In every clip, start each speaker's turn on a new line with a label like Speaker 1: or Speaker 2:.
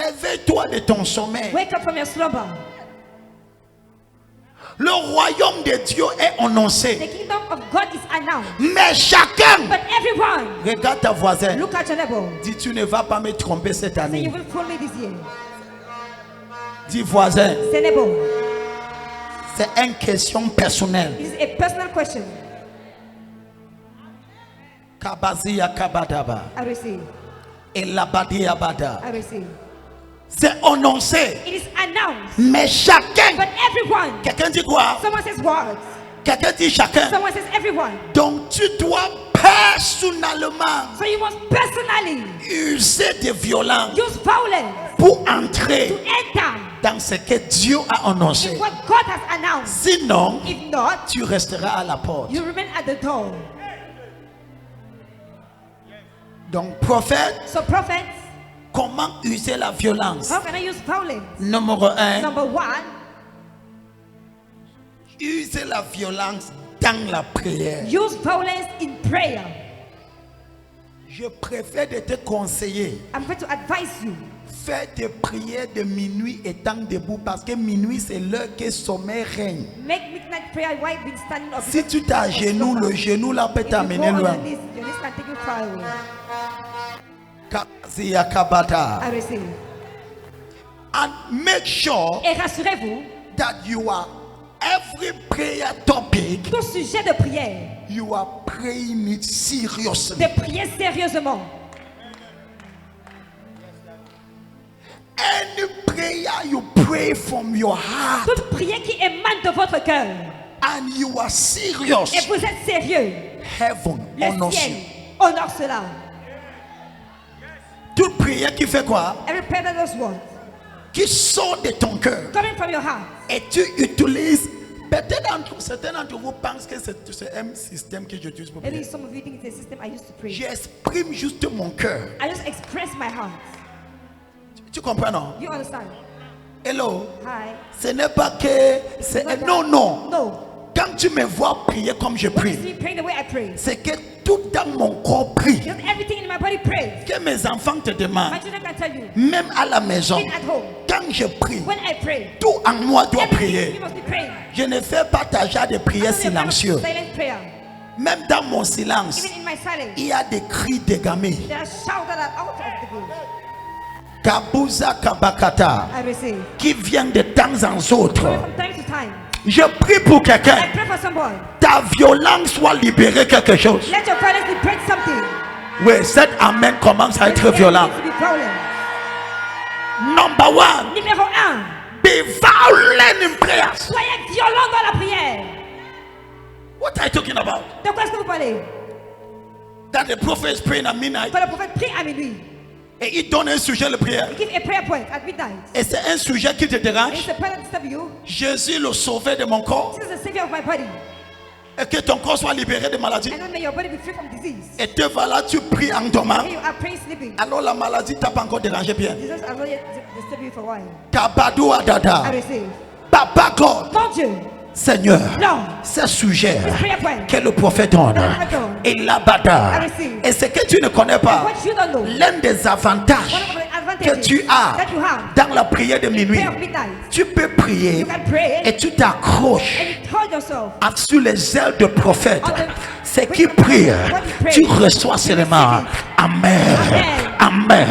Speaker 1: Réveille-toi de ton sommeil.
Speaker 2: Wake up from your slumber.
Speaker 1: Le royaume de Dieu est annoncé.
Speaker 2: The kingdom of God is announced.
Speaker 1: Mais chacun,
Speaker 2: But everyone,
Speaker 1: regarde ta voisine.
Speaker 2: look at your neighbor.
Speaker 1: Dis, tu ne vas pas me tromper cette
Speaker 2: Say, you
Speaker 1: année.
Speaker 2: will fool me this year.
Speaker 1: Dis, voisin,
Speaker 2: Say, neighbor.
Speaker 1: c'est une question personnelle.
Speaker 2: This is a personal question.
Speaker 1: Kabazia kabadaba.
Speaker 2: I receive.
Speaker 1: Et labadia bada.
Speaker 2: I receive.
Speaker 1: C'est annoncé.
Speaker 2: It is announced.
Speaker 1: Mais chacun.
Speaker 2: But everyone.
Speaker 1: Quelqu'un dit quoi?
Speaker 2: Someone says words.
Speaker 1: Quelqu'un dit chacun.
Speaker 2: Someone says everyone.
Speaker 1: Donc tu dois personnellement
Speaker 2: So you must personally
Speaker 1: user de violence
Speaker 2: use violence
Speaker 1: pour
Speaker 2: to
Speaker 1: entrer
Speaker 2: enter
Speaker 1: dans ce que Dieu a annoncé.
Speaker 2: in what God has announced.
Speaker 1: Sinon,
Speaker 2: If not,
Speaker 1: tu resteras à la porte.
Speaker 2: you remain at the door.
Speaker 1: Donc prophète,
Speaker 2: So prophets,
Speaker 1: comment user la violence?
Speaker 2: how can I use violence?
Speaker 1: Numéro 1,
Speaker 2: Number one,
Speaker 1: user la violence dans la prière.
Speaker 2: use violence in prayer.
Speaker 1: Je préfère de te conseiller.
Speaker 2: I'm going to advise you.
Speaker 1: Fais des prières de minuit étant debout parce que minuit c'est l'heure que sommeil règne.
Speaker 2: Make midnight prayer while you've been standing up.
Speaker 1: Si tu t'agenouilles, le genou là peut
Speaker 2: If you go
Speaker 1: t'amener
Speaker 2: on
Speaker 1: loin.
Speaker 2: your knees, your knees can take you far away.
Speaker 1: Kaziya kabata.
Speaker 2: I receive.
Speaker 1: And make sure
Speaker 2: Et rassurez-vous,
Speaker 1: that you are every prayer topic
Speaker 2: tout sujet de prière,
Speaker 1: you are praying it seriously.
Speaker 2: de prier sérieusement.
Speaker 1: Any prayer you pray from your heart
Speaker 2: Toute prière qui émane de votre cœur
Speaker 1: and you are serious,
Speaker 2: et vous êtes sérieux,
Speaker 1: heaven
Speaker 2: le
Speaker 1: honors
Speaker 2: ciel
Speaker 1: you.
Speaker 2: honore cela.
Speaker 1: Toute prière qui fait quoi?
Speaker 2: Every prayer that does what?
Speaker 1: Qui sort de ton cœur
Speaker 2: Coming from your heart.
Speaker 1: et tu utilises. Peut-être certains d'entre vous pensent que c'est un système que j'utilise pour
Speaker 2: Maybe
Speaker 1: prier.
Speaker 2: some of you think it's a system I used to pray.
Speaker 1: J'exprime juste mon cœur.
Speaker 2: I just express my heart.
Speaker 1: Tu comprends, non?
Speaker 2: You understand?
Speaker 1: Hello?
Speaker 2: Hi.
Speaker 1: Ce n'est pas que c'est non, non.
Speaker 2: No.
Speaker 1: Quand tu me vois prier comme je
Speaker 2: When you
Speaker 1: prie,
Speaker 2: see me praying the way I pray,
Speaker 1: c'est que tout dans mon corps prie.
Speaker 2: because everything in my body prays.
Speaker 1: Que mes enfants te
Speaker 2: My
Speaker 1: demandent,
Speaker 2: children can tell you,
Speaker 1: même à la maison,
Speaker 2: even at home,
Speaker 1: quand je prie,
Speaker 2: when I pray,
Speaker 1: tout en moi doit
Speaker 2: everything
Speaker 1: prier.
Speaker 2: you must be praying.
Speaker 1: Je ne fais pas tâche de prière
Speaker 2: I'm not a
Speaker 1: silencieuse.
Speaker 2: silent prayer.
Speaker 1: Même dans mon silence,
Speaker 2: Even in my silence,
Speaker 1: il y a des cris de gamins.
Speaker 2: there are shouts that are out of the blue.
Speaker 1: Kabuza Kabakata,
Speaker 2: I receive.
Speaker 1: qui viennent de temps en autre.
Speaker 2: From time to time,
Speaker 1: Je prie pour quelqu'un.
Speaker 2: I pray for someone.
Speaker 1: Ta violence soit libérée quelque chose.
Speaker 2: Let your violence liberate something.
Speaker 1: Oui, cet amen commence à être violent.
Speaker 2: To be violent.
Speaker 1: Number one,
Speaker 2: Numéro 1.
Speaker 1: be violent in prayers.
Speaker 2: Soyez violent dans la prière.
Speaker 1: What are you talking about?
Speaker 2: De quoi est-ce que vous parlez?
Speaker 1: That the prophet is praying at midnight
Speaker 2: Quand le prophète prie à minuit,
Speaker 1: et il donne un sujet de prière.
Speaker 2: he give a prayer point at midnight.
Speaker 1: Et c'est un sujet qui te
Speaker 2: And
Speaker 1: dérange.
Speaker 2: it's a prayer that disturbs you.
Speaker 1: Jésus, le sauveur de mon corps,
Speaker 2: This is the savior of my body.
Speaker 1: et que ton corps soit libéré de maladie.
Speaker 2: And then may your body be free from disease.
Speaker 1: Et te voilà, tu pries en dormant.
Speaker 2: Here you are praying sleeping.
Speaker 1: Alors la maladie t'a pas encore dérangé bien.
Speaker 2: Jesus has not yet disturbed you for a while.
Speaker 1: Kabadou
Speaker 2: I
Speaker 1: Adada.
Speaker 2: receive.
Speaker 1: Papa God,
Speaker 2: Mon Dieu,
Speaker 1: Seigneur,
Speaker 2: Lord,
Speaker 1: ce sujet
Speaker 2: this prayer point.
Speaker 1: que le prophète donne, et l'abada, et ce que tu ne connais pas,
Speaker 2: What you don't know.
Speaker 1: l'un des avantages
Speaker 2: One of the
Speaker 1: que
Speaker 2: advantages
Speaker 1: tu as
Speaker 2: that you have.
Speaker 1: dans la prière de minuit,
Speaker 2: Prayer of midnight.
Speaker 1: tu peux prier
Speaker 2: You can pray
Speaker 1: et tu t'accroches
Speaker 2: and you told yourself.
Speaker 1: sur les ailes de prophète. Ce qui prie, tu reçois seulement Amen, Amen.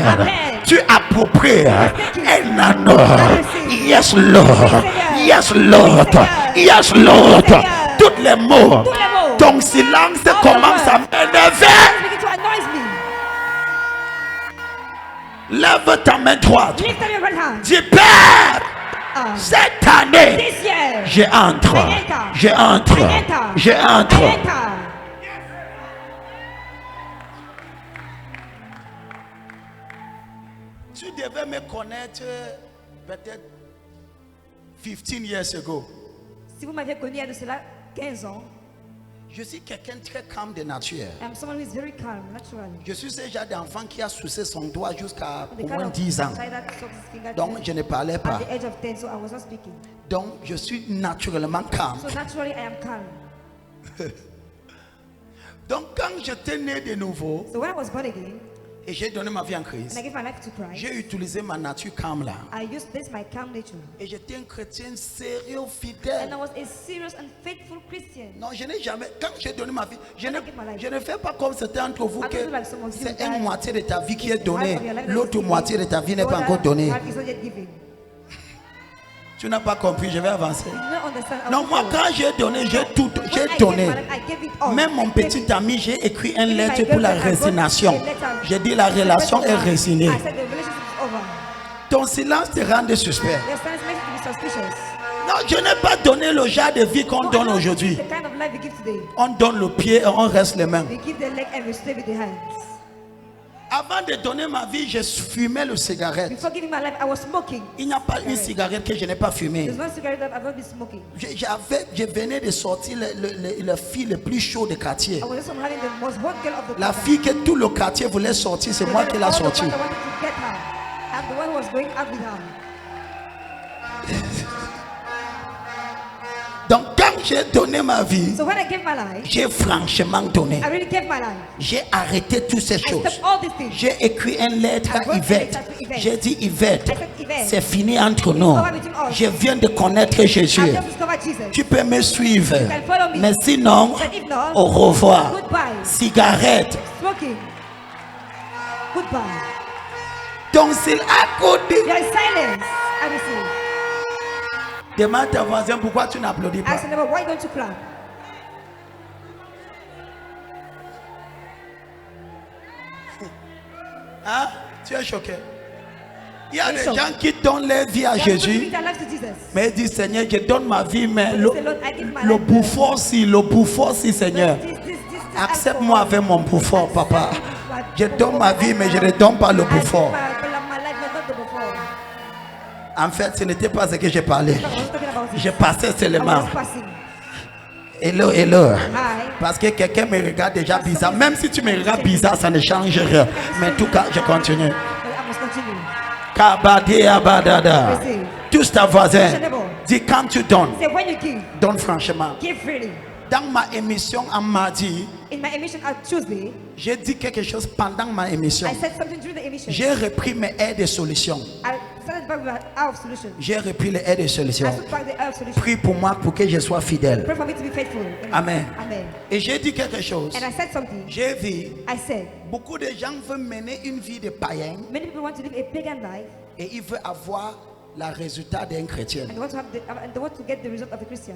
Speaker 1: Tu appropries un honneur. Yes Lord, yes Lord, yes Lord. Tous les mots, ton silence commence à m'énerver.
Speaker 2: Just begin to annoy me.
Speaker 1: Lève ta main droite.
Speaker 2: Lift up your right hand.
Speaker 1: Dis Père, cette année,
Speaker 2: This year,
Speaker 1: j'entre, j'entre,
Speaker 2: I
Speaker 1: j'entre.
Speaker 2: enter.
Speaker 1: Tu devais me connaître peut-être 15 years ago.
Speaker 2: Si vous m'aviez connu il y a de cela 15 ans,
Speaker 1: Je suis quelqu'un très calme de nature.
Speaker 2: I'm someone who is very calm, naturally.
Speaker 1: Je suis ce genre d'enfant qui a sucé son doigt jusqu'à
Speaker 2: The
Speaker 1: au
Speaker 2: kind
Speaker 1: moins
Speaker 2: of
Speaker 1: 10 ans.
Speaker 2: child that sucks his finger
Speaker 1: Donc je ne parlais
Speaker 2: at
Speaker 1: pas.
Speaker 2: the age of 10, so I was not speaking.
Speaker 1: Donc je suis naturellement calme.
Speaker 2: So naturally, I am calm.
Speaker 1: Donc quand j'étais né de nouveau,
Speaker 2: So when I was born again,
Speaker 1: Et j'ai donné ma vie en Christ.
Speaker 2: and I gave my life to Christ,
Speaker 1: J'ai utilisé ma nature calme là.
Speaker 2: I used this, my calm nature.
Speaker 1: Et j'étais un chrétien sérieux,
Speaker 2: And I
Speaker 1: fidèle.
Speaker 2: was a serious and faithful Christian.
Speaker 1: Non, je n'ai jamais, quand j'ai donné ma vie, je ne,
Speaker 2: I give my life.
Speaker 1: je ne fais pas comme certains d'entre vous
Speaker 2: I
Speaker 1: que
Speaker 2: don't do like some of you
Speaker 1: c'est
Speaker 2: that
Speaker 1: une moitié de ta vie qui est
Speaker 2: half
Speaker 1: donnée,
Speaker 2: of your life that
Speaker 1: l'autre
Speaker 2: is given,
Speaker 1: moitié de ta vie n'est
Speaker 2: the
Speaker 1: pas
Speaker 2: other
Speaker 1: encore donnée.
Speaker 2: half is not yet given.
Speaker 1: Tu n'as pas compris, je vais avancer.
Speaker 2: You don't understand. I
Speaker 1: Non,
Speaker 2: will
Speaker 1: moi
Speaker 2: follow.
Speaker 1: quand j'ai donné, j'ai tout,
Speaker 2: When
Speaker 1: j'ai
Speaker 2: I gave
Speaker 1: donné.
Speaker 2: my life, I gave it all.
Speaker 1: Même mon
Speaker 2: I gave
Speaker 1: petit
Speaker 2: it.
Speaker 1: ami, j'ai écrit une
Speaker 2: Even
Speaker 1: lettre
Speaker 2: my
Speaker 1: pour la
Speaker 2: girlfriend, I wrote
Speaker 1: résignation.
Speaker 2: a letter.
Speaker 1: J'ai dit la relation est résignée.
Speaker 2: I said the relationship is over.
Speaker 1: Ton silence te rend suspect.
Speaker 2: Your silence makes you to be suspicious.
Speaker 1: Non, je n'ai pas donné le genre de vie qu'on
Speaker 2: But
Speaker 1: donne
Speaker 2: I know
Speaker 1: aujourd'hui.
Speaker 2: The kind of life we give today.
Speaker 1: On donne le pied et on reste les mains.
Speaker 2: We give the leg and we stay with the hands.
Speaker 1: Avant de donner ma vie, je fumais le cigarette.
Speaker 2: Before giving my life, I was smoking.
Speaker 1: Il n'y a pas une cigarette que je n'ai pas fumée.
Speaker 2: There's no cigarette that I've not been smoking.
Speaker 1: Je venais de sortir la fille le plus chaud du quartier.
Speaker 2: I was just having the most hot girl of the
Speaker 1: La
Speaker 2: quarter.
Speaker 1: fille que tout le quartier voulait sortir, c'est moi qui l'ai sortie.
Speaker 2: I wanted to get her. I'm the one who was going out with her.
Speaker 1: Donc quand j'ai donné ma vie,
Speaker 2: So when I gave my life,
Speaker 1: j'ai franchement donné.
Speaker 2: I really gave my life.
Speaker 1: J'ai arrêté toutes ces
Speaker 2: I
Speaker 1: choses.
Speaker 2: stopped all these things.
Speaker 1: J'ai écrit une lettre
Speaker 2: I
Speaker 1: à
Speaker 2: wrote a
Speaker 1: Yvette.
Speaker 2: letter to Yvette.
Speaker 1: J'ai dit Yvette,
Speaker 2: I said, Yvette,
Speaker 1: c'est fini entre nous.
Speaker 2: over between us.
Speaker 1: Je viens de connaître Jésus.
Speaker 2: I've just discovered Jesus.
Speaker 1: Tu peux me suivre.
Speaker 2: You can follow me.
Speaker 1: Mais sinon,
Speaker 2: But if not,
Speaker 1: au revoir.
Speaker 2: goodbye.
Speaker 1: Cigarette.
Speaker 2: Smoking. Goodbye.
Speaker 1: Donc c'est à côté.
Speaker 2: Your silence. I will see.
Speaker 1: Demande à ton voisin pourquoi tu n'applaudis pas.
Speaker 2: I said, why don't you clap?
Speaker 1: Hein? Tu es choqué. Il y a des
Speaker 2: choqué.
Speaker 1: gens qui donnent leur vie à
Speaker 2: They are people
Speaker 1: Jésus.
Speaker 2: giving their lives to Jesus.
Speaker 1: Mais ils disent Seigneur, je donne ma vie, mais
Speaker 2: But
Speaker 1: le,
Speaker 2: they say, Lord, I give my
Speaker 1: le
Speaker 2: life.
Speaker 1: bouffon si, le bouffon si, Seigneur.
Speaker 2: This
Speaker 1: Accepte-moi avec mon bouffon, papa. Je donne ma vie, mais je ne donne pas le bouffon.
Speaker 2: My life, not the before.
Speaker 1: En fait, ce n'était pas ce que j'ai parlé.
Speaker 2: I was talking about it.
Speaker 1: Je passais
Speaker 2: I
Speaker 1: seulement.
Speaker 2: was passing.
Speaker 1: Hello, hello.
Speaker 2: Hi.
Speaker 1: Parce que quelqu'un me regarde déjà bizarre. Même si tu me regardes bizarre, ça ne change rien. Mais en tout cas, je continue.
Speaker 2: But I must continue.
Speaker 1: Kabadi abadada.
Speaker 2: Receive.
Speaker 1: Tous ta voisin. Dis quand tu donnes,
Speaker 2: Say when you give,
Speaker 1: donne franchement.
Speaker 2: give freely.
Speaker 1: Dans ma émission en mardi,
Speaker 2: In my emission on Tuesday,
Speaker 1: j'ai dit quelque chose pendant ma émission.
Speaker 2: I said something during the emission.
Speaker 1: J'ai repris mes aides de solutions.
Speaker 2: I started back with an hour of solution.
Speaker 1: J'ai repris les aides de
Speaker 2: I
Speaker 1: solutions.
Speaker 2: took back the hour of solution.
Speaker 1: Prie pour moi pour que je sois fidèle.
Speaker 2: Pray for me to be faithful.
Speaker 1: Amen.
Speaker 2: Amen.
Speaker 1: Et j'ai dit quelque chose.
Speaker 2: And I said something.
Speaker 1: J'ai vu
Speaker 2: I said,
Speaker 1: beaucoup de gens veulent mener une vie de païen
Speaker 2: many people want to live a pagan life
Speaker 1: et ils veulent avoir le résultat d'un chrétien.
Speaker 2: and they want to have and they want to get the result of a Christian.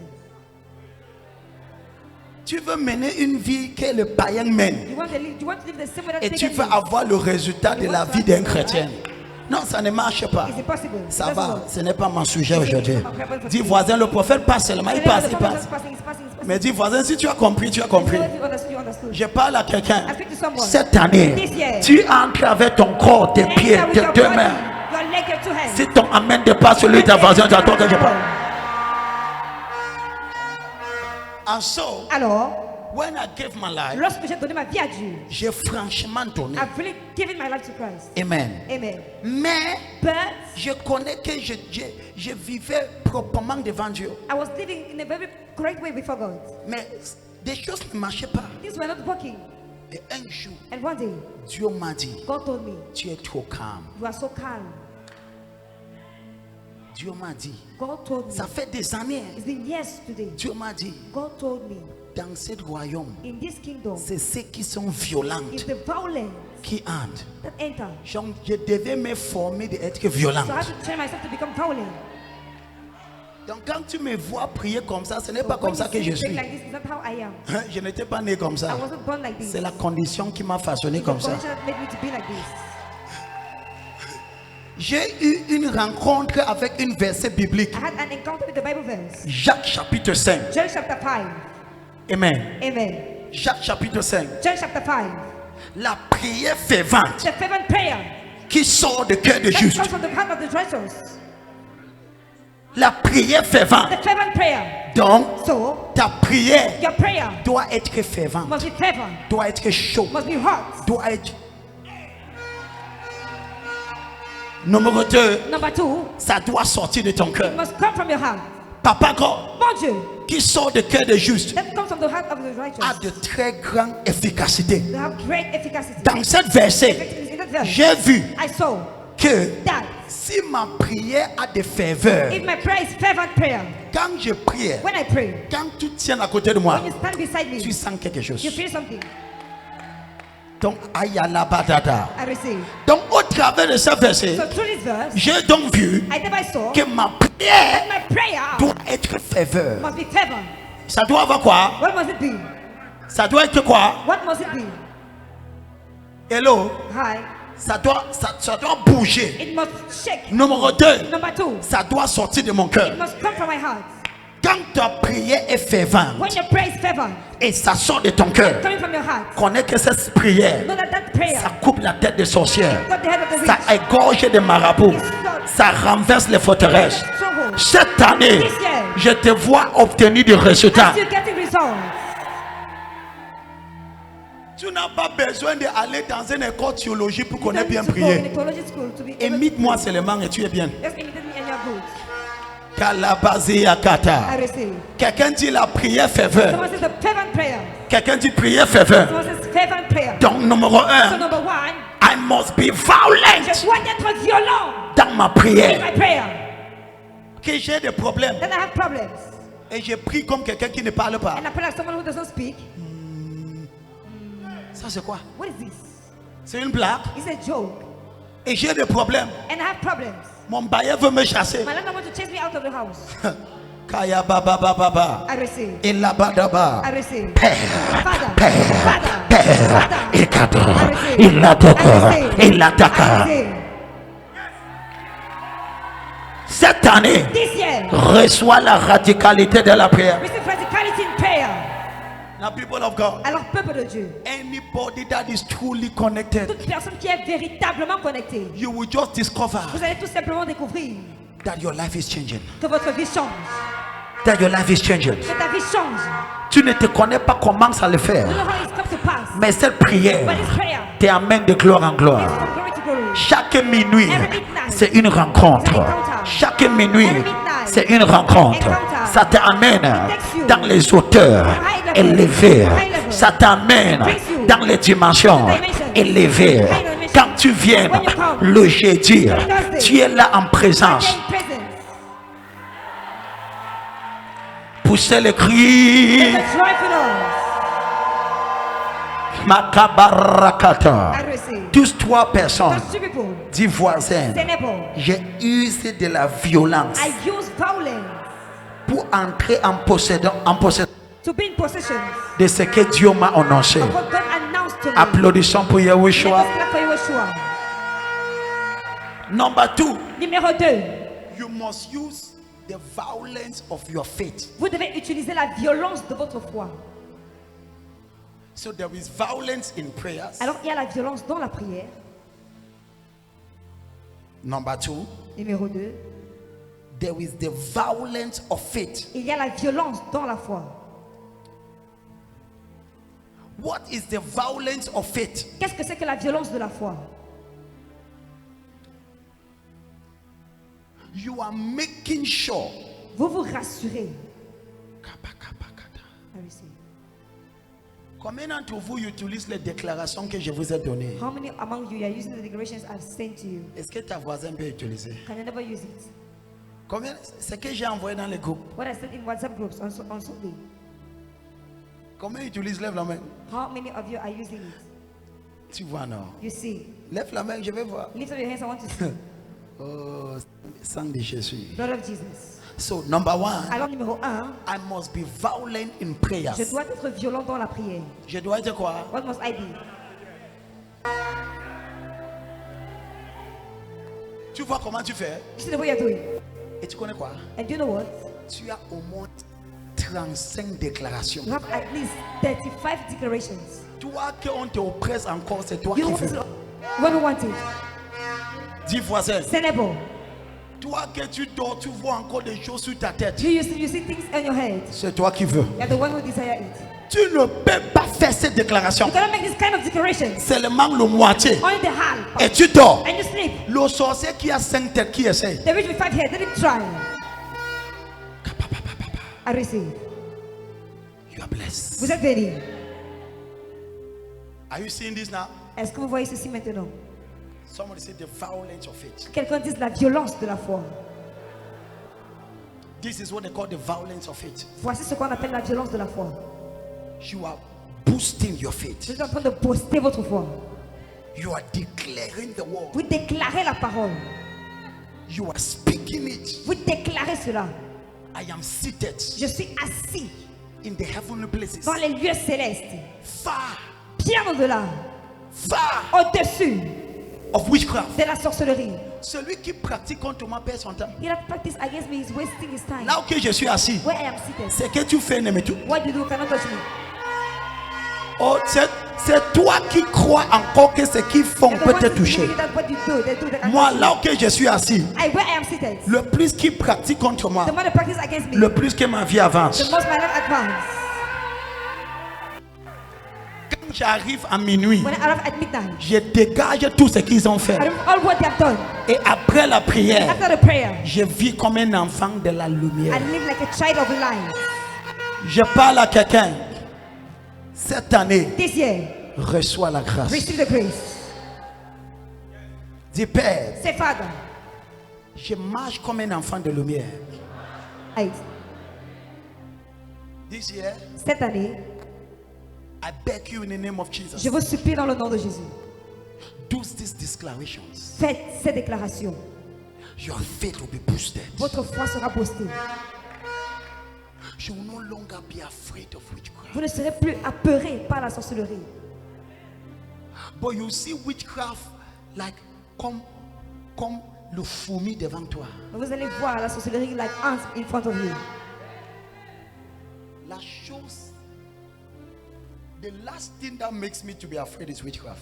Speaker 1: Tu veux mener une vie que le païen mène
Speaker 2: You want to live the same way that
Speaker 1: et tu
Speaker 2: pagan
Speaker 1: veux
Speaker 2: lives.
Speaker 1: avoir le résultat de la vie d'un chrétien. Non, ça ne marche pas.
Speaker 2: Is it possible?
Speaker 1: Ça
Speaker 2: Doesn't
Speaker 1: va,
Speaker 2: work.
Speaker 1: ce n'est pas mon sujet aujourd'hui. Dis voisin, le prophète passe seulement, il passe, il passe.
Speaker 2: It's passing.
Speaker 1: Mais dis voisin, si tu as compris, tu as compris.
Speaker 2: You understood.
Speaker 1: Je parle à quelqu'un.
Speaker 2: I speak to someone.
Speaker 1: Cette année,
Speaker 2: This year.
Speaker 1: tu entres avec ton corps, tes pieds,
Speaker 2: Enter with
Speaker 1: tes
Speaker 2: your
Speaker 1: deux
Speaker 2: body,
Speaker 1: mains.
Speaker 2: your leg, your two hands.
Speaker 1: Si ton amen ne pas celui de ta voisin, c'est à toi que je parle. And so,
Speaker 2: Alors,
Speaker 1: when I gave my life,
Speaker 2: lorsque j'ai donné ma vie à Dieu,
Speaker 1: j'ai franchement donné.
Speaker 2: I've really given my life to Christ.
Speaker 1: Amen.
Speaker 2: Amen.
Speaker 1: Mais
Speaker 2: But
Speaker 1: je connais que je vivais proprement devant Dieu.
Speaker 2: I was living in a very correct way before God.
Speaker 1: Mais des choses ne marchaient pas.
Speaker 2: Things were not working.
Speaker 1: Et un jour,
Speaker 2: And one day,
Speaker 1: Dieu m'a dit,
Speaker 2: God told me,
Speaker 1: tu es trop calme.
Speaker 2: you are so calm.
Speaker 1: Dieu m'a dit,
Speaker 2: God told me,
Speaker 1: ça fait des années.
Speaker 2: it's been years today.
Speaker 1: Dieu m'a dit,
Speaker 2: God told me,
Speaker 1: dans ce royaume,
Speaker 2: in this kingdom,
Speaker 1: c'est ceux qui sont violents
Speaker 2: it's the violence
Speaker 1: qui entrent.
Speaker 2: that enter.
Speaker 1: Donc, je devais me former d'être violent.
Speaker 2: So I have to train myself to become violent.
Speaker 1: Donc, quand tu me vois prier comme ça, ce n'est pas
Speaker 2: When
Speaker 1: comme
Speaker 2: you
Speaker 1: ça que
Speaker 2: see
Speaker 1: je
Speaker 2: me
Speaker 1: suis.
Speaker 2: like this, it's not how I am.
Speaker 1: Je n'étais pas né comme
Speaker 2: I
Speaker 1: ça.
Speaker 2: wasn't born like this.
Speaker 1: C'est la condition qui m'a façonné
Speaker 2: The
Speaker 1: comme ça.
Speaker 2: condition that made me to be like this.
Speaker 1: J'ai eu une rencontre avec une verset biblique.
Speaker 2: I had an encounter with the Bible verse.
Speaker 1: Jacques chapitre 5.
Speaker 2: John chapter 5.
Speaker 1: Amen.
Speaker 2: Amen.
Speaker 1: Jacques chapitre 5.
Speaker 2: John chapter 5.
Speaker 1: La prière fervente
Speaker 2: The fervent prayer
Speaker 1: qui sort du cœur de
Speaker 2: that
Speaker 1: juste.
Speaker 2: comes from the heart of the righteous.
Speaker 1: La prière fervente.
Speaker 2: The fervent prayer.
Speaker 1: Donc,
Speaker 2: So,
Speaker 1: ta prière
Speaker 2: your prayer
Speaker 1: doit être fervente,
Speaker 2: must be fervent,
Speaker 1: doit être chaud,
Speaker 2: must be hot.
Speaker 1: doit être... Numéro 2,
Speaker 2: Number 2,
Speaker 1: ça doit sortir de ton
Speaker 2: it
Speaker 1: cœur.
Speaker 2: must come from your heart.
Speaker 1: Papa God,
Speaker 2: Mon Dieu,
Speaker 1: qui sort du cœur de juste,
Speaker 2: that comes from the heart of the
Speaker 1: a
Speaker 2: righteous.
Speaker 1: de très grandes efficacités.
Speaker 2: They have great efficacy.
Speaker 1: Dans cette verset,
Speaker 2: In that verse,
Speaker 1: j'ai vu
Speaker 2: I saw
Speaker 1: que
Speaker 2: that
Speaker 1: si ma prière a des ferveurs,
Speaker 2: if my prayer is fervent prayer,
Speaker 1: quand je prie,
Speaker 2: when I pray,
Speaker 1: quand tu tiens à côté de moi,
Speaker 2: when you stand beside
Speaker 1: tu
Speaker 2: me,
Speaker 1: sens quelque chose.
Speaker 2: you feel something.
Speaker 1: Donc, ayala badada.
Speaker 2: I receive.
Speaker 1: Donc, au travers de ce verset,
Speaker 2: So through this verse,
Speaker 1: j'ai donc vu
Speaker 2: I never saw
Speaker 1: que ma prière
Speaker 2: that my prayer
Speaker 1: doit être ferveur.
Speaker 2: must be fervent.
Speaker 1: Ça doit avoir quoi?
Speaker 2: What must it be?
Speaker 1: Ça doit être quoi?
Speaker 2: What must it be?
Speaker 1: Hello?
Speaker 2: Hi.
Speaker 1: Ça doit bouger.
Speaker 2: It must shake.
Speaker 1: Numéro 2,
Speaker 2: Number 2,
Speaker 1: ça doit sortir de mon cœur.
Speaker 2: it must come from my heart.
Speaker 1: Quand ta prière est fervente
Speaker 2: When your prayer is fervent,
Speaker 1: et ça sort de ton cœur,
Speaker 2: coming from your heart,
Speaker 1: connais que cette prière,
Speaker 2: know that that prayer
Speaker 1: ça coupe la tête des sorcières,
Speaker 2: got the head of the
Speaker 1: ça
Speaker 2: witch,
Speaker 1: égorge des marabouts, ça renverse les forteresses.
Speaker 2: stronghold.
Speaker 1: Cette année, je te vois obtenir des résultats.
Speaker 2: As you getting results,
Speaker 1: Tu n'as pas besoin d'aller dans une école de théologie pour
Speaker 2: you
Speaker 1: connaître
Speaker 2: don't
Speaker 1: bien
Speaker 2: need to go in
Speaker 1: prier.
Speaker 2: a theology school to be able to
Speaker 1: Imite-moi
Speaker 2: pray.
Speaker 1: seulement et tu es bien.
Speaker 2: Just imitate me and you're good.
Speaker 1: Kalabazi
Speaker 2: I
Speaker 1: Akata.
Speaker 2: receive.
Speaker 1: Quelqu'un dit la prière ferveur.
Speaker 2: Someone says a fervent prayer.
Speaker 1: Quelqu'un dit prière ferveur.
Speaker 2: Someone says fervent prayer.
Speaker 1: Donc numéro
Speaker 2: So
Speaker 1: 1,
Speaker 2: number 1,
Speaker 1: I must be violent
Speaker 2: je dois être violent
Speaker 1: dans ma
Speaker 2: in
Speaker 1: prière.
Speaker 2: my prayer.
Speaker 1: Que j'ai des problèmes
Speaker 2: Then I have problems.
Speaker 1: et je prie comme quelqu'un qui ne parle pas.
Speaker 2: And I pray like someone who doesn't speak.
Speaker 1: Ça c'est quoi?
Speaker 2: What is this?
Speaker 1: C'est une blague.
Speaker 2: It's a joke.
Speaker 1: Et j'ai des problèmes.
Speaker 2: And I have problems.
Speaker 1: Mon bailleur veut me chasser.
Speaker 2: My landlord wants to chase me out of the house.
Speaker 1: Kaya baba baba.
Speaker 2: I receive.
Speaker 1: Ilabadaba.
Speaker 2: I receive.
Speaker 1: Père,
Speaker 2: Father.
Speaker 1: Père,
Speaker 2: Father.
Speaker 1: Père,
Speaker 2: Father.
Speaker 1: il t'adore,
Speaker 2: I receive.
Speaker 1: il l'adore,
Speaker 2: I receive.
Speaker 1: il l'attaque.
Speaker 2: I receive.
Speaker 1: Cette année,
Speaker 2: This year,
Speaker 1: reçois la radicalité de la prière.
Speaker 2: receive radicality in prayer.
Speaker 1: Now, people of God,
Speaker 2: Alors, peuple de Dieu,
Speaker 1: anybody that is truly connected,
Speaker 2: toute personne qui est véritablement connectée,
Speaker 1: you will just discover
Speaker 2: vous allez tout simplement découvrir
Speaker 1: that your life is changing.
Speaker 2: que votre vie change.
Speaker 1: That your life is changing.
Speaker 2: Que ta vie change.
Speaker 1: Tu ne te connais pas comment ça le
Speaker 2: You
Speaker 1: faire,
Speaker 2: know how it's come to pass.
Speaker 1: mais cette prière
Speaker 2: But this prayer
Speaker 1: te amène de gloire en
Speaker 2: is
Speaker 1: gloire.
Speaker 2: from glory to glory.
Speaker 1: Chaque minuit, c'est une rencontre. Chaque minuit, c'est une rencontre. Ça t'amène dans les hauteurs élevées. Ça t'amène dans les dimensions élevées. Quand tu viens le jeudi, tu es là en présence.
Speaker 2: In presence.
Speaker 1: Poussez le cri.
Speaker 2: It's a joyful noise.
Speaker 1: Makabarakata.
Speaker 2: I receive.
Speaker 1: Tous trois personnes,
Speaker 2: Those two people,
Speaker 1: 10 voisins,
Speaker 2: Senebo,
Speaker 1: j'ai usé de la violence
Speaker 2: I use violence
Speaker 1: pour entrer en possession
Speaker 2: to be in possession
Speaker 1: de ce que Dieu m'a annoncé.
Speaker 2: of what God announced to me.
Speaker 1: Applaudissons pour
Speaker 2: Let
Speaker 1: Yahushua.
Speaker 2: us clap for Yeshua.
Speaker 1: Number 2,
Speaker 2: Numéro 2,
Speaker 1: you must use the violence of your faith.
Speaker 2: vous devez utiliser la violence de votre foi.
Speaker 1: So there is violence in prayers.
Speaker 2: Alors il y a la violence dans la prière.
Speaker 1: Number 2,
Speaker 2: Numéro 2,
Speaker 1: there is the violence of faith.
Speaker 2: il y a la violence dans la foi.
Speaker 1: What is the violence of faith?
Speaker 2: Qu'est-ce que c'est que la violence de la foi?
Speaker 1: You are making sure.
Speaker 2: Vous vous rassurez. I receive.
Speaker 1: Combien d'entre vous utilisent les déclarations que je vous ai données?
Speaker 2: How many among you are using the declarations I've sent to you?
Speaker 1: Est-ce que ta voisine peut utiliser?
Speaker 2: Can I never use it?
Speaker 1: Combien? C'est que j'ai envoyé dans les groupes.
Speaker 2: What I sent in WhatsApp groups on Sunday.
Speaker 1: Combien utilisent? Lève la main.
Speaker 2: How many of you are using it?
Speaker 1: Tu vois, non?
Speaker 2: You see.
Speaker 1: Lève la main, je vais voir.
Speaker 2: Lift up your hands, I want to see.
Speaker 1: Oh, sang de Jésus.
Speaker 2: Blood of Jesus.
Speaker 1: So, number 1,
Speaker 2: Alors numéro 1,
Speaker 1: I must be violent in prayers.
Speaker 2: je dois être violent dans la prière.
Speaker 1: Je dois être quoi?
Speaker 2: What must I be?
Speaker 1: Tu vois comment tu fais?
Speaker 2: You see the way you're doing.
Speaker 1: Et tu connais quoi?
Speaker 2: And do you know what?
Speaker 1: Tu as au moins 35 déclarations.
Speaker 2: You have at least 35 declarations.
Speaker 1: Toi qu'on te oppresse encore, c'est toi
Speaker 2: You
Speaker 1: qui
Speaker 2: know
Speaker 1: veux.
Speaker 2: what we wanted.
Speaker 1: 10 voisins.
Speaker 2: Senebo.
Speaker 1: Toi que tu dors, tu vois encore des choses sur ta tête.
Speaker 2: You see things on your head.
Speaker 1: C'est toi qui veux.
Speaker 2: You're the one who desire it.
Speaker 1: Tu ne peux pas faire cette déclaration.
Speaker 2: You cannot make this kind of declarations.
Speaker 1: Seulement le moitié.
Speaker 2: Only the half.
Speaker 1: Et tu dors.
Speaker 2: And you sleep.
Speaker 1: Le sorcier qui a 5 têtes qui essaie.
Speaker 2: The rich with 5 heads, let him try. I receive.
Speaker 1: You are blessed.
Speaker 2: Vous êtes bénis.
Speaker 1: Are you seeing this now?
Speaker 2: Est-ce que vous voyez ceci maintenant?
Speaker 1: Somebody say the violence of it.
Speaker 2: Quelqu'un dit la violence de la foi.
Speaker 1: This is what they call the violence of it.
Speaker 2: Voici ce qu'on appelle la violence de la foi.
Speaker 1: You are boosting your faith.
Speaker 2: Vous êtes en train de booster votre foi.
Speaker 1: You are declaring the word.
Speaker 2: Vous déclarez la parole.
Speaker 1: You are speaking it.
Speaker 2: Vous déclarez cela.
Speaker 1: I am seated
Speaker 2: Je suis assis
Speaker 1: in the heavenly places.
Speaker 2: dans les lieux célestes.
Speaker 1: Far,
Speaker 2: Bien au-delà.
Speaker 1: far
Speaker 2: Au-dessus
Speaker 1: of witchcraft.
Speaker 2: de la sorcellerie.
Speaker 1: Celui qui pratique contre moi perd son temps.
Speaker 2: He that practice against me is wasting his time.
Speaker 1: Là où je suis assis,
Speaker 2: Where I am seated.
Speaker 1: c'est que tu fais mais tout.
Speaker 2: What you do cannot touch me.
Speaker 1: Oh, c'est toi qui crois encore que ce qu'ils font
Speaker 2: And the
Speaker 1: peut
Speaker 2: ones
Speaker 1: te
Speaker 2: who
Speaker 1: toucher.
Speaker 2: believe that what you do, they cannot
Speaker 1: Moi,
Speaker 2: touch
Speaker 1: là où je suis assis,
Speaker 2: where I am seated.
Speaker 1: le plus qu'ils pratiquent contre moi,
Speaker 2: The more they practice against me,
Speaker 1: le plus que ma vie avance.
Speaker 2: the most my life advance.
Speaker 1: Quand j'arrive à minuit,
Speaker 2: When I arrive at midnight,
Speaker 1: je dégage tout ce qu'ils ont fait.
Speaker 2: I remove all what they have done.
Speaker 1: Et après la prière,
Speaker 2: After the prayer,
Speaker 1: je vis comme un enfant de la
Speaker 2: I
Speaker 1: lumière.
Speaker 2: live like a child of light.
Speaker 1: Je parle à quelqu'un. Cette année,
Speaker 2: This year,
Speaker 1: reçois la grâce.
Speaker 2: receive the grace.
Speaker 1: Dis Père,
Speaker 2: Say, Father,
Speaker 1: je marche comme un enfant de lumière. This year,
Speaker 2: cette année,
Speaker 1: I beg you in the name of Jesus.
Speaker 2: je vous supplie dans le nom de Jésus.
Speaker 1: Do these declarations.
Speaker 2: Faites ces déclarations.
Speaker 1: Your faith will be boosted.
Speaker 2: Votre foi sera boostée.
Speaker 1: You will no longer be afraid of witchcraft.
Speaker 2: Vous ne serez plus apeuré par la sorcellerie.
Speaker 1: But you see witchcraft like comme le fourmi devant toi.
Speaker 2: Vous allez voir la sorcellerie like ants in front of you.
Speaker 1: La chose, the last thing that makes me to be afraid is witchcraft.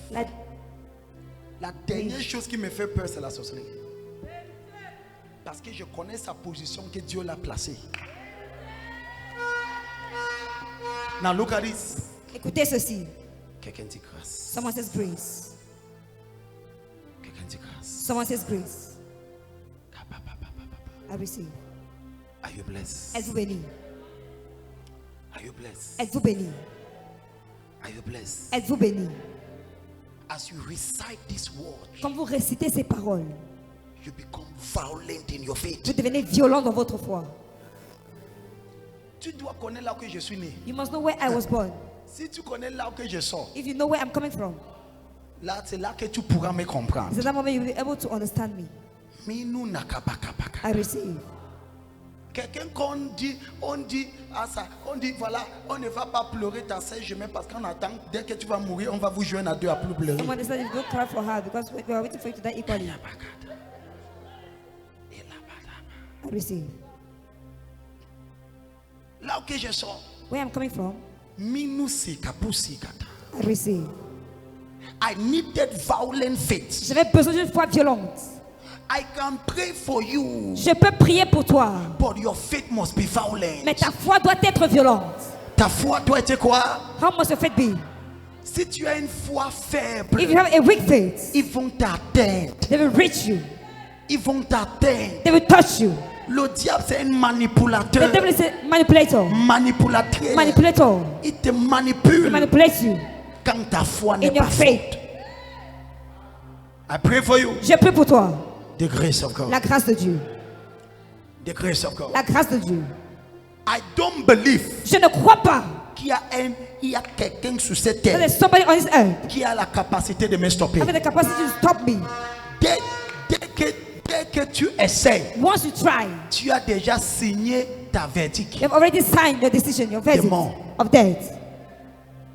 Speaker 1: La dernière chose qui me fait peur, c'est la sorcellerie. Parce que je connais sa position que Dieu l'a placée. Now look at this.
Speaker 2: Écoutez ceci.
Speaker 1: Quelqu'un dit grâce.
Speaker 2: Someone says grace.
Speaker 1: Quelqu'un dit grâce.
Speaker 2: Someone says grace. I receive.
Speaker 1: Are you blessed?
Speaker 2: Êtes-vous béni?
Speaker 1: Are you blessed?
Speaker 2: Êtes-vous béni?
Speaker 1: Are you blessed?
Speaker 2: Êtes-vous béni?
Speaker 1: As you recite this word,
Speaker 2: Quand vous récitez ces paroles,
Speaker 1: you become violent in your faith.
Speaker 2: vous devenez violent dans votre foi.
Speaker 1: Tu dois connaître là où je suis né.
Speaker 2: You must know where I was born.
Speaker 1: Si tu connais là où je sors,
Speaker 2: If you know where I'm coming from,
Speaker 1: là c'est là que tu pourras me comprendre.
Speaker 2: it's at that moment you'll be able to understand me.
Speaker 1: Minou nakabakabaka.
Speaker 2: I receive.
Speaker 1: Quelqu'un qu'on dit, on dit voilà, on ne va pas pleurer ta sœur jamais parce qu'on attend dès que tu vas mourir, on va vous joindre à deux à plus pleurer.
Speaker 2: Someone decided don't cry for her because we are waiting for you to die equally. I receive.
Speaker 1: Là où je sors,
Speaker 2: Where I'm coming from,
Speaker 1: minou sikapusikata.
Speaker 2: I receive.
Speaker 1: I needed violent faith.
Speaker 2: J'avais besoin d'une foi violente.
Speaker 1: I can pray for you,
Speaker 2: Je peux prier pour toi,
Speaker 1: but your faith must be violent.
Speaker 2: mais ta foi doit être violente.
Speaker 1: Ta foi doit être quoi?
Speaker 2: How must your faith be?
Speaker 1: Si tu as une foi faible,
Speaker 2: If you have a weak faith,
Speaker 1: ils vont t'atteindre.
Speaker 2: they will reach you.
Speaker 1: Ils vont t'atteindre.
Speaker 2: They will touch you.
Speaker 1: Le diable, c'est un
Speaker 2: The
Speaker 1: manipulateur.
Speaker 2: devil is a manipulator.
Speaker 1: Manipulateur.
Speaker 2: Manipulator.
Speaker 1: Il te
Speaker 2: He
Speaker 1: manipule
Speaker 2: manipulates you
Speaker 1: quand ta foi n'est
Speaker 2: in your
Speaker 1: pas
Speaker 2: faith.
Speaker 1: forte. I pray for you.
Speaker 2: Je prie pour toi.
Speaker 1: The grace of God.
Speaker 2: La grâce de Dieu.
Speaker 1: The grace of God.
Speaker 2: La grâce de Dieu.
Speaker 1: I don't believe
Speaker 2: Je ne crois pas
Speaker 1: qu'il y a quelqu'un sur cette
Speaker 2: that
Speaker 1: terre
Speaker 2: there's somebody on this earth
Speaker 1: qui a la capacité de me stopper.
Speaker 2: having the capacity to stop me.
Speaker 1: Dès que tu essaies,
Speaker 2: Once you try,
Speaker 1: tu as déjà signé ta verdict.
Speaker 2: you have already signed your decision, your verdict
Speaker 1: mort.
Speaker 2: of death.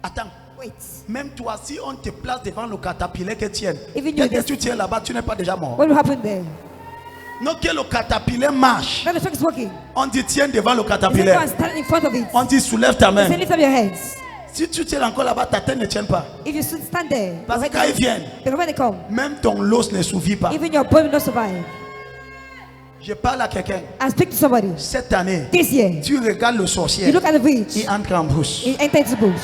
Speaker 1: Attends.
Speaker 2: Wait.
Speaker 1: Même toi, si on te place devant le caterpillar que tienne,
Speaker 2: Even
Speaker 1: dès
Speaker 2: you,
Speaker 1: que tu tiens là-bas, tu n'es pas déjà mort.
Speaker 2: What will happen there?
Speaker 1: Non, que le caterpillar marche.
Speaker 2: Now the truck is working.
Speaker 1: On dit tiens devant le
Speaker 2: He said, go
Speaker 1: caterpillar.
Speaker 2: and stand in front of it.
Speaker 1: On dit soulève ta
Speaker 2: He said,
Speaker 1: main.
Speaker 2: lift up your hands.
Speaker 1: Si tu tiens encore là-bas, ta tête ne tient pas.
Speaker 2: If you should stand there,
Speaker 1: Parce que quand ils viennent,
Speaker 2: because when they come,
Speaker 1: même ton os ne survit pas.
Speaker 2: even your body will not survive.
Speaker 1: Je parle à quelqu'un.
Speaker 2: I speak to somebody.
Speaker 1: Cette année,
Speaker 2: This year,
Speaker 1: tu regardes le
Speaker 2: you
Speaker 1: sorcier.
Speaker 2: look at the witch.
Speaker 1: Il entre en brousse.
Speaker 2: He entered the bush.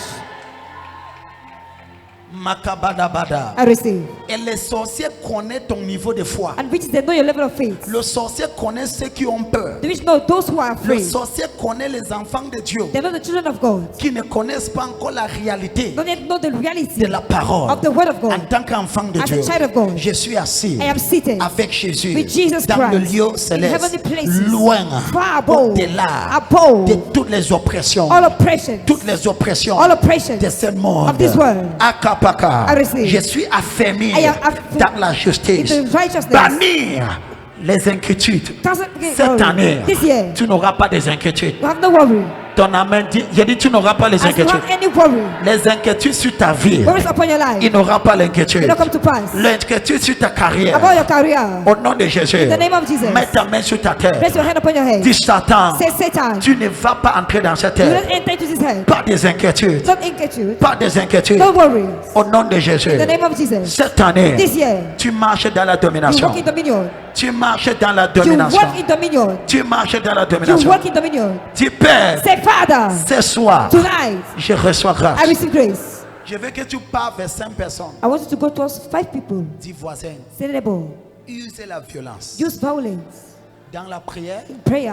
Speaker 1: Makabadabada.
Speaker 2: I receive.
Speaker 1: Et les sorciers connaissent ton niveau de foi.
Speaker 2: And which they know your level of faith.
Speaker 1: Le sorcier connaît ceux qui ont peur.
Speaker 2: The which know those who are
Speaker 1: Le
Speaker 2: afraid.
Speaker 1: sorcier connaît les enfants de Dieu
Speaker 2: They know the children of God.
Speaker 1: qui ne connaissent pas encore la réalité
Speaker 2: Don't yet know the reality
Speaker 1: de la parole.
Speaker 2: of the word of
Speaker 1: En
Speaker 2: God.
Speaker 1: tant qu'enfant de
Speaker 2: As a
Speaker 1: Dieu,
Speaker 2: child of God,
Speaker 1: je suis assis
Speaker 2: I am seated
Speaker 1: avec Jésus
Speaker 2: with Jesus
Speaker 1: dans le
Speaker 2: Christ
Speaker 1: lieu
Speaker 2: in
Speaker 1: céleste,
Speaker 2: heavenly places,
Speaker 1: loin,
Speaker 2: far above,
Speaker 1: au-delà
Speaker 2: above
Speaker 1: de toutes les oppressions,
Speaker 2: all oppression,
Speaker 1: toutes les oppressions
Speaker 2: all oppression
Speaker 1: de ce monde.
Speaker 2: of this world.
Speaker 1: Akapaka.
Speaker 2: I receive.
Speaker 1: Je suis affermi
Speaker 2: I am affirmed
Speaker 1: dans la justice.
Speaker 2: in the righteousness.
Speaker 1: Bannir les inquiétudes.
Speaker 2: Doesn't
Speaker 1: Cette
Speaker 2: worry.
Speaker 1: année,
Speaker 2: This year,
Speaker 1: tu n'auras pas des inquiétudes.
Speaker 2: you have no worry.
Speaker 1: Ton amen dit, j'ai dit tu n'auras pas les
Speaker 2: As you
Speaker 1: inquiétudes.
Speaker 2: have any worry,
Speaker 1: Les inquiétudes sur ta vie,
Speaker 2: worries upon your life,
Speaker 1: il n'aura pas
Speaker 2: will
Speaker 1: l'inquiétude.
Speaker 2: not come to pass.
Speaker 1: L'inquiétude sur ta carrière,
Speaker 2: About your career,
Speaker 1: au nom de Jésus,
Speaker 2: in the name of Jesus,
Speaker 1: mets ta main sur ta tête.
Speaker 2: place your hand upon your head.
Speaker 1: Dis Satan,
Speaker 2: Say, Satan,
Speaker 1: tu ne vas pas entrer dans cette
Speaker 2: you will
Speaker 1: terre.
Speaker 2: not enter into this head.
Speaker 1: Pas des inquiétudes,
Speaker 2: Don't inquiétude.
Speaker 1: pas des inquiétudes.
Speaker 2: No worries.
Speaker 1: Au nom de Jésus,
Speaker 2: In the name of Jesus.
Speaker 1: cette année,
Speaker 2: This year,
Speaker 1: tu marches dans la
Speaker 2: you
Speaker 1: domination.
Speaker 2: walk in dominion.
Speaker 1: Tu marches dans la
Speaker 2: You
Speaker 1: domination.
Speaker 2: walk in dominion.
Speaker 1: Tu marches dans la
Speaker 2: You
Speaker 1: domination.
Speaker 2: walk in dominion.
Speaker 1: Tu Père,
Speaker 2: Say, Father,
Speaker 1: ce soir,
Speaker 2: tonight,
Speaker 1: je reçois grâce.
Speaker 2: I receive grace.
Speaker 1: Je veux que tu parles vers 5 personnes.
Speaker 2: I want you to go towards 5 people.
Speaker 1: Dis voisins,
Speaker 2: Say, neighbor,
Speaker 1: use la violence.
Speaker 2: use violence
Speaker 1: Dans la prière,
Speaker 2: in prayer,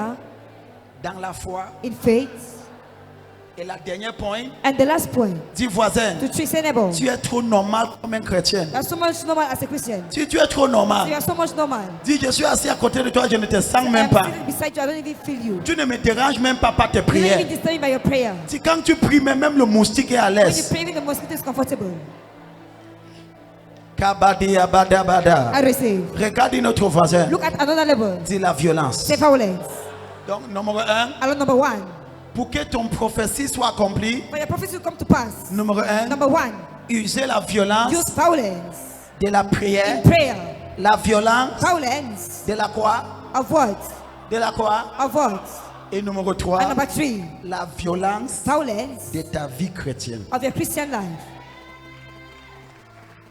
Speaker 1: dans la foi.
Speaker 2: in faith.
Speaker 1: Et la dernière point,
Speaker 2: And the last point,
Speaker 1: dis voisin,
Speaker 2: to treat, say, neighbor,
Speaker 1: tu es trop normal comme un chrétien.
Speaker 2: you are so much normal as a Christian.
Speaker 1: Tu es trop normal.
Speaker 2: You are so much normal.
Speaker 1: Dis, je suis assis à côté de toi, je ne te sens
Speaker 2: I
Speaker 1: même
Speaker 2: am
Speaker 1: pas.
Speaker 2: sitting beside you, I don't even feel you.
Speaker 1: Tu ne me déranges même pas par tes
Speaker 2: You're not
Speaker 1: prières.
Speaker 2: even disturbed by your prayer.
Speaker 1: Si quand tu pries, même le moustique est à
Speaker 2: When you
Speaker 1: l'aise.
Speaker 2: pray, even the mosquito is comfortable.
Speaker 1: Kabadia bada bada.
Speaker 2: I receive.
Speaker 1: Regarde notre voisin.
Speaker 2: Look at another level.
Speaker 1: Dis la violence.
Speaker 2: Say violence.
Speaker 1: Donc, numéro 1,
Speaker 2: Alone number 1.
Speaker 1: pour que ton prophétie soit accomplie,
Speaker 2: For your prophecy to come to pass.
Speaker 1: numéro 1,
Speaker 2: Number 1.
Speaker 1: user la violence
Speaker 2: Use violence
Speaker 1: de la prière,
Speaker 2: in prayer.
Speaker 1: la violence
Speaker 2: Violence
Speaker 1: de la croix,
Speaker 2: of what?
Speaker 1: de la croix.
Speaker 2: Of what?
Speaker 1: Et numéro
Speaker 2: And
Speaker 1: 3,
Speaker 2: number 3.
Speaker 1: la violence
Speaker 2: Violence
Speaker 1: de ta vie chrétienne.
Speaker 2: of your Christian life.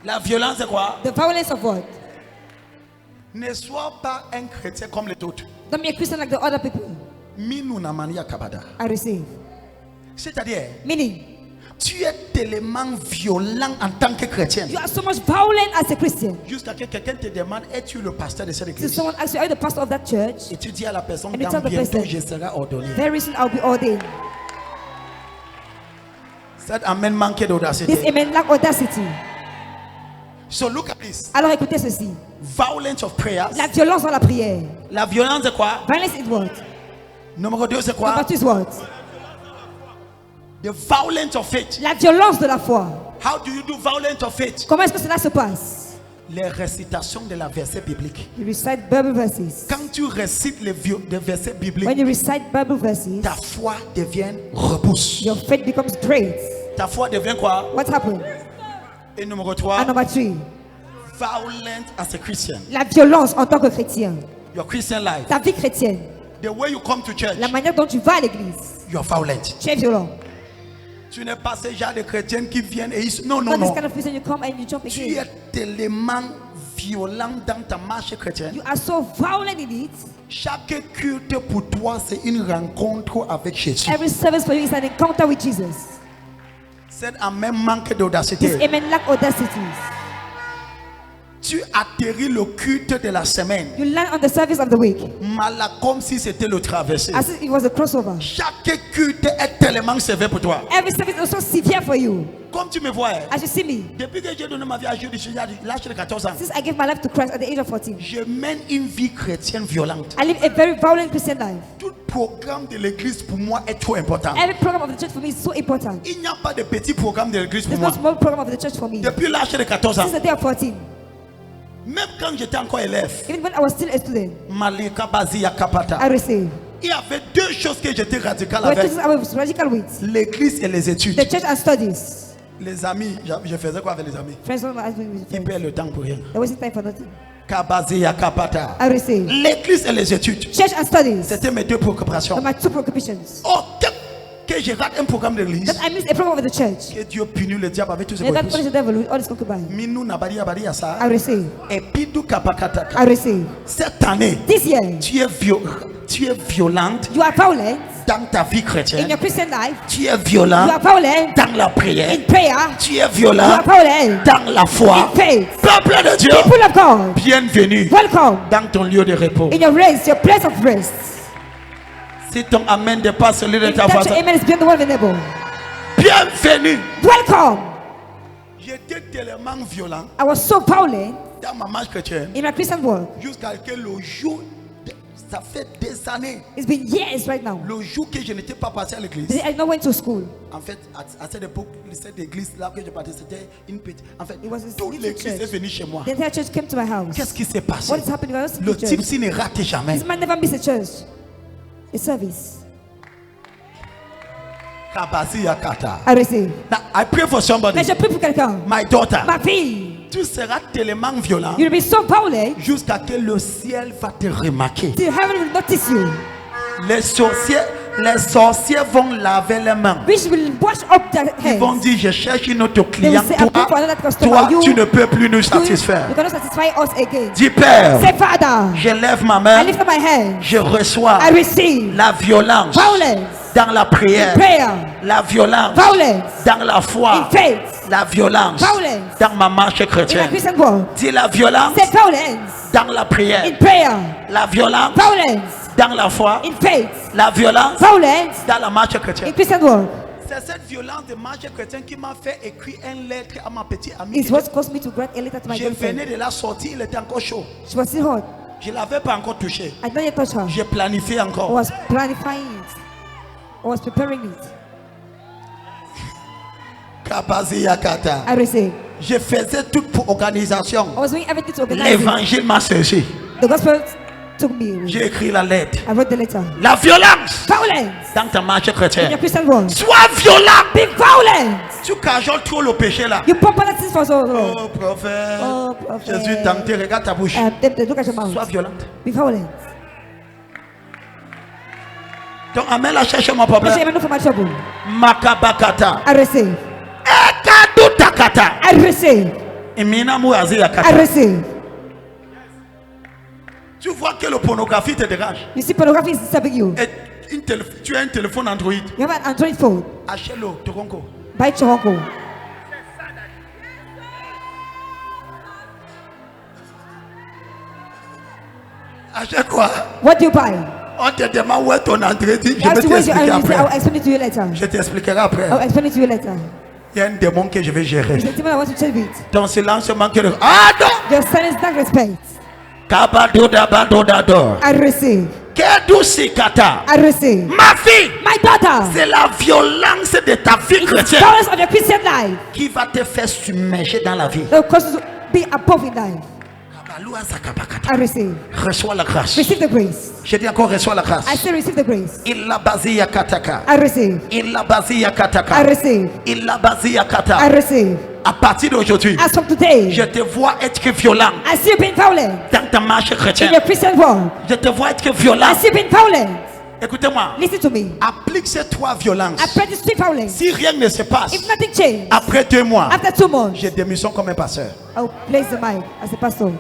Speaker 1: La violence c'est quoi?
Speaker 2: The violence of what?
Speaker 1: Ne sois pas un chrétien comme les autres.
Speaker 2: Don't be a Christian like the other people.
Speaker 1: Minu na mania kabada.
Speaker 2: I receive.
Speaker 1: C'est-à-dire,
Speaker 2: Meaning,
Speaker 1: tu es tellement violent en tant que chrétien.
Speaker 2: you are so much violent as a Christian.
Speaker 1: Jusqu'à ce que quelqu'un te demande, es-tu le pasteur de cette
Speaker 2: So
Speaker 1: église?
Speaker 2: someone asks you, are you the pastor of that church?
Speaker 1: Et tu dis à la personne,
Speaker 2: And you
Speaker 1: dans
Speaker 2: tell the
Speaker 1: bientôt
Speaker 2: person,
Speaker 1: je serai ordonné.
Speaker 2: very soon I'll be ordained.
Speaker 1: Cet amen manque
Speaker 2: This
Speaker 1: d'audacité.
Speaker 2: amen lack audacity.
Speaker 1: So look at this.
Speaker 2: Alors écoutez ceci.
Speaker 1: Violence of prayers.
Speaker 2: La violence dans la prière.
Speaker 1: La violence c'est quoi?
Speaker 2: Violence is what?
Speaker 1: Numéro 2 c'est quoi?
Speaker 2: Number 2 is what?
Speaker 1: The violence of faith.
Speaker 2: La violence de la foi.
Speaker 1: How do you do violence of faith?
Speaker 2: Comment est-ce que cela se passe?
Speaker 1: Les récitations de la verset biblique.
Speaker 2: You recite Bible verses.
Speaker 1: Quand tu récites les versets bibliques,
Speaker 2: When you recite Bible verses,
Speaker 1: ta foi devient robuste.
Speaker 2: your faith becomes great.
Speaker 1: Ta foi devient quoi?
Speaker 2: What happened?
Speaker 1: Et numéro 3,
Speaker 2: And number 3,
Speaker 1: violent as a Christian.
Speaker 2: la violence en tant que chrétien.
Speaker 1: Your Christian life.
Speaker 2: Ta vie chrétienne.
Speaker 1: The way you come to church,
Speaker 2: La manière dont tu vas à l'église.
Speaker 1: you are violent.
Speaker 2: Tu es violent.
Speaker 1: Tu n'es pas ce genre de chrétien qui viennent et ils... Non, non,
Speaker 2: Not this
Speaker 1: non.
Speaker 2: kind of Christian you come and you jump
Speaker 1: Tu
Speaker 2: again.
Speaker 1: es tellement violent dans ta marche chrétienne.
Speaker 2: You are so violent in it.
Speaker 1: Chaque culte pour toi, c'est une rencontre avec Jésus.
Speaker 2: Every service for you is an encounter with Jesus.
Speaker 1: C'est un même manque
Speaker 2: This
Speaker 1: d'audacité.
Speaker 2: amen lack audacity.
Speaker 1: Tu atterris le culte de la semaine,
Speaker 2: You land on the service of the week
Speaker 1: malade comme si c'était le traversé.
Speaker 2: as if it was a crossover.
Speaker 1: Chaque culte est tellement sévère pour toi.
Speaker 2: Every service is also severe for you.
Speaker 1: Comme tu me vois, hein,
Speaker 2: As you see me,
Speaker 1: depuis que j'ai donné ma vie à Jésus, j'ai l'âge de 14 ans,
Speaker 2: since I gave my life to Christ at the age of 14,
Speaker 1: je mène une vie chrétienne violente.
Speaker 2: I live a very violent Christian life.
Speaker 1: Tout programme de l'église pour moi est trop important.
Speaker 2: Every program of the church for me is so important.
Speaker 1: Il n'y a pas de petit programme de l'église pour
Speaker 2: There's no
Speaker 1: moi.
Speaker 2: small program of the church for me.
Speaker 1: Depuis l'âge de 14 ans,
Speaker 2: Since the day of 14,
Speaker 1: même quand j'étais encore élève,
Speaker 2: even when I was still a student,
Speaker 1: Malika Bazia Kapata,
Speaker 2: I received.
Speaker 1: il y avait deux choses que j'étais radical
Speaker 2: There were
Speaker 1: avec.
Speaker 2: two things I was radical with:
Speaker 1: L'église et les études.
Speaker 2: the church and studies.
Speaker 1: Les amis, je faisais quoi avec les amis?
Speaker 2: Friends don't ask me with
Speaker 1: Ils
Speaker 2: friends.
Speaker 1: perdent le temps pour rien.
Speaker 2: They're wasting time for nothing.
Speaker 1: Kabazia Kapata.
Speaker 2: I received.
Speaker 1: L'église et les études.
Speaker 2: Church and studies
Speaker 1: C'était mes deux préoccupations.
Speaker 2: are my two preoccupations.
Speaker 1: Oh, que je rate un programme de l'église.
Speaker 2: That I miss a program of the church.
Speaker 1: Que Dieu punit le diable avec tous ses
Speaker 2: May God punish
Speaker 1: prépuces.
Speaker 2: the devil with all his concubines.
Speaker 1: Minou nabari abari
Speaker 2: I
Speaker 1: ça.
Speaker 2: receive.
Speaker 1: Et puis du kapakataka.
Speaker 2: I receive.
Speaker 1: Cette année,
Speaker 2: This year,
Speaker 1: tu es violente
Speaker 2: you are violent
Speaker 1: dans ta vie
Speaker 2: in
Speaker 1: chrétienne,
Speaker 2: your Christian life,
Speaker 1: tu es
Speaker 2: you
Speaker 1: violent
Speaker 2: are violent
Speaker 1: dans la prière,
Speaker 2: in prayer,
Speaker 1: tu es
Speaker 2: you
Speaker 1: violent
Speaker 2: are violent
Speaker 1: dans la foi.
Speaker 2: in faith.
Speaker 1: Peuple de Dieu,
Speaker 2: People of God,
Speaker 1: bienvenue
Speaker 2: welcome
Speaker 1: dans ton lieu de repos.
Speaker 2: in your rest, your place of rest.
Speaker 1: Si ton amen dépasse celui de
Speaker 2: If
Speaker 1: ta
Speaker 2: that
Speaker 1: voix,
Speaker 2: your amen is beyond the word of the neighbor,
Speaker 1: bienvenue.
Speaker 2: welcome.
Speaker 1: J'étais tellement violent
Speaker 2: I was so violent
Speaker 1: dans ma marche chrétienne
Speaker 2: in my Christian work.
Speaker 1: jusqu'à ce que le jour, ça fait des années,
Speaker 2: It's been years right now.
Speaker 1: le jour que je n'étais pas passé à l'église.
Speaker 2: I not went to school.
Speaker 1: En fait, à cette époque, cette église là que je partais, c'était une petite. En fait,
Speaker 2: It was a
Speaker 1: toute
Speaker 2: little
Speaker 1: l'église est
Speaker 2: church.
Speaker 1: venue chez moi.
Speaker 2: The entire church came to my house.
Speaker 1: Qu'est-ce qui s'est passé?
Speaker 2: What is happening? I was
Speaker 1: Le
Speaker 2: at the
Speaker 1: type
Speaker 2: church.
Speaker 1: s'il ne rate jamais.
Speaker 2: This man never miss a church, a service.
Speaker 1: Kabasi Yakata.
Speaker 2: I receive.
Speaker 1: Now, I pray for somebody.
Speaker 2: Mais je prie pour quelqu'un.
Speaker 1: My daughter,
Speaker 2: Ma fille,
Speaker 1: tu seras tellement violent
Speaker 2: you'll be so violent,
Speaker 1: jusqu'à ce que le ciel va te remarquer.
Speaker 2: the heaven will notice you.
Speaker 1: Les sorciers vont laver les mains.
Speaker 2: Which will wash up their
Speaker 1: Ils vont
Speaker 2: hands.
Speaker 1: dire, je cherche une autre
Speaker 2: They will
Speaker 1: client.
Speaker 2: say, I'm looking for another customer.
Speaker 1: Toi,
Speaker 2: You-
Speaker 1: tu ne peux plus nous
Speaker 2: You
Speaker 1: satisfaire.
Speaker 2: cannot satisfy us again.
Speaker 1: Dis, Père,
Speaker 2: Say, Father,
Speaker 1: je lève ma
Speaker 2: I
Speaker 1: main,
Speaker 2: lift up my hand.
Speaker 1: je reçois
Speaker 2: I receive
Speaker 1: la violence
Speaker 2: violence
Speaker 1: dans la prière,
Speaker 2: prayer,
Speaker 1: la violence
Speaker 2: violence
Speaker 1: dans la foi,
Speaker 2: in faith,
Speaker 1: la violence
Speaker 2: violence
Speaker 1: dans ma marche
Speaker 2: in my
Speaker 1: chrétienne.
Speaker 2: Christian work.
Speaker 1: Dis la violence
Speaker 2: Say violence
Speaker 1: dans la prière,
Speaker 2: in prayer,
Speaker 1: la violence
Speaker 2: violence
Speaker 1: dans la foi,
Speaker 2: in faith,
Speaker 1: la violence
Speaker 2: violence
Speaker 1: dans la marche
Speaker 2: in
Speaker 1: chrétienne.
Speaker 2: Christian work.
Speaker 1: C'est cette violence de marche chrétienne qui m'a fait écrire une lettre à ma petite amie.
Speaker 2: It's what caused me to grant a letter to my
Speaker 1: Je
Speaker 2: girlfriend.
Speaker 1: venais de la sortir, il était encore chaud.
Speaker 2: She was still hot.
Speaker 1: Je ne l'avais pas encore touché.
Speaker 2: I didn't yet touch her.
Speaker 1: J'ai planifié
Speaker 2: I
Speaker 1: encore.
Speaker 2: was planifying it. I was preparing it.
Speaker 1: Kabazi Yakata.
Speaker 2: I receive.
Speaker 1: Je faisais toute pour organisation.
Speaker 2: I was doing everything to organize it.
Speaker 1: L'évangile m'a saisi.
Speaker 2: The gospel took me.
Speaker 1: J'ai écrit la lettre.
Speaker 2: I wrote the letter.
Speaker 1: La violence
Speaker 2: Violence
Speaker 1: dans ta marche
Speaker 2: in your
Speaker 1: chrétienne.
Speaker 2: Christian world.
Speaker 1: Sois violent.
Speaker 2: Be violent.
Speaker 1: Tu cajoles trop le péché là.
Speaker 2: You pump penalties for so long.
Speaker 1: Oh prophète.
Speaker 2: Oh, prophète.
Speaker 1: Jésus tenté, regarde ta bouche.
Speaker 2: Look at your mouth.
Speaker 1: Sois violente.
Speaker 2: Be violent.
Speaker 1: Donc amène la cherche mon
Speaker 2: Don't you
Speaker 1: problème.
Speaker 2: ever look for my trouble?
Speaker 1: Makabakata.
Speaker 2: I receive.
Speaker 1: Ekadu takata.
Speaker 2: I receive.
Speaker 1: Imina muazi
Speaker 2: I
Speaker 1: yakata.
Speaker 2: receive.
Speaker 1: Tu vois que la pornographie te dérange.
Speaker 2: You see, pornography is disturbing you.
Speaker 1: Et tu as un téléphone Android.
Speaker 2: You have an Android phone.
Speaker 1: Achète-le, Toronko.
Speaker 2: Buy it your uncle.
Speaker 1: Achète quoi?
Speaker 2: What do you buy?
Speaker 1: On te demande où est ton Android. Je
Speaker 2: You
Speaker 1: vais
Speaker 2: have to wait your
Speaker 1: t'expliquer
Speaker 2: Android. I'll
Speaker 1: après.
Speaker 2: explain it to you later.
Speaker 1: Je t'expliquerai après.
Speaker 2: I'll explain it to you later.
Speaker 1: Il y a un démon que je vais gérer.
Speaker 2: It's a demon I want to tell you it.
Speaker 1: Ton silence manque de... Ah non!
Speaker 2: Your silence lack respect.
Speaker 1: Kabadodabadodador.
Speaker 2: I receive.
Speaker 1: Kedusikata.
Speaker 2: I receive.
Speaker 1: Ma fille,
Speaker 2: My daughter,
Speaker 1: c'est la violence de ta vie
Speaker 2: it's the
Speaker 1: chrétienne
Speaker 2: violence of your Christian life
Speaker 1: qui va te faire submerger dans la vie.
Speaker 2: that will cause you to be above in life.
Speaker 1: Kabalua sakabakata.
Speaker 2: I receive.
Speaker 1: Reçois la grâce.
Speaker 2: Receive the grace.
Speaker 1: Je dis encore, reçois la grâce.
Speaker 2: I say receive the grace.
Speaker 1: Il la bazia kataka.
Speaker 2: I receive.
Speaker 1: Il la bazia
Speaker 2: I
Speaker 1: kataka.
Speaker 2: receive.
Speaker 1: Il la bazia
Speaker 2: I
Speaker 1: kata.
Speaker 2: receive.
Speaker 1: À partir d'aujourd'hui,
Speaker 2: As from today,
Speaker 1: je te vois être violent
Speaker 2: I see you being violent
Speaker 1: dans ta marche
Speaker 2: in
Speaker 1: chrétienne.
Speaker 2: your Christian world.
Speaker 1: Je te vois être violent.
Speaker 2: I see you being violent.
Speaker 1: Écoutez-moi.
Speaker 2: Listen to me.
Speaker 1: Applique ces trois violences.
Speaker 2: I practice street violence.
Speaker 1: Si rien ne se passe,
Speaker 2: If nothing changes,
Speaker 1: après 2 mois,
Speaker 2: after 2 months,
Speaker 1: j'ai démission comme un pasteur.
Speaker 2: I'll place the mic as a pastor.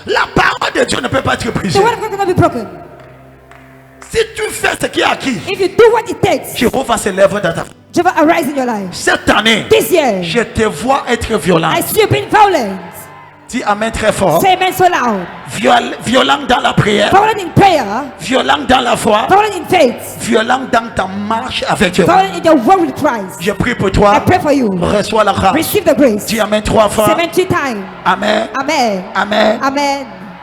Speaker 1: La parole de Dieu ne peut pas être
Speaker 2: The
Speaker 1: brisée.
Speaker 2: word of God cannot be broken.
Speaker 1: Si tu fais ce qui est acquis,
Speaker 2: If you do what it takes,
Speaker 1: Jéhovah se lève dans ta vie.
Speaker 2: Jehovah arise in your life.
Speaker 1: Cette année,
Speaker 2: This year,
Speaker 1: je te vois être violent.
Speaker 2: I see you being violent.
Speaker 1: Dis amen très fort.
Speaker 2: Say amen so loud.
Speaker 1: Violent dans la prière,
Speaker 2: Violent in prayer,
Speaker 1: violent dans la foi,
Speaker 2: violent in faith,
Speaker 1: violent dans ta marche avec Dieu.
Speaker 2: violent in your walk with Christ.
Speaker 1: Je prie pour
Speaker 2: I
Speaker 1: toi.
Speaker 2: pray for you.
Speaker 1: Reçois la grâce.
Speaker 2: Receive the grace.
Speaker 1: Dis amen 3
Speaker 2: Say
Speaker 1: fois.
Speaker 2: amen 3 times.
Speaker 1: Amen.
Speaker 2: Amen.
Speaker 1: Amen.
Speaker 2: Amen.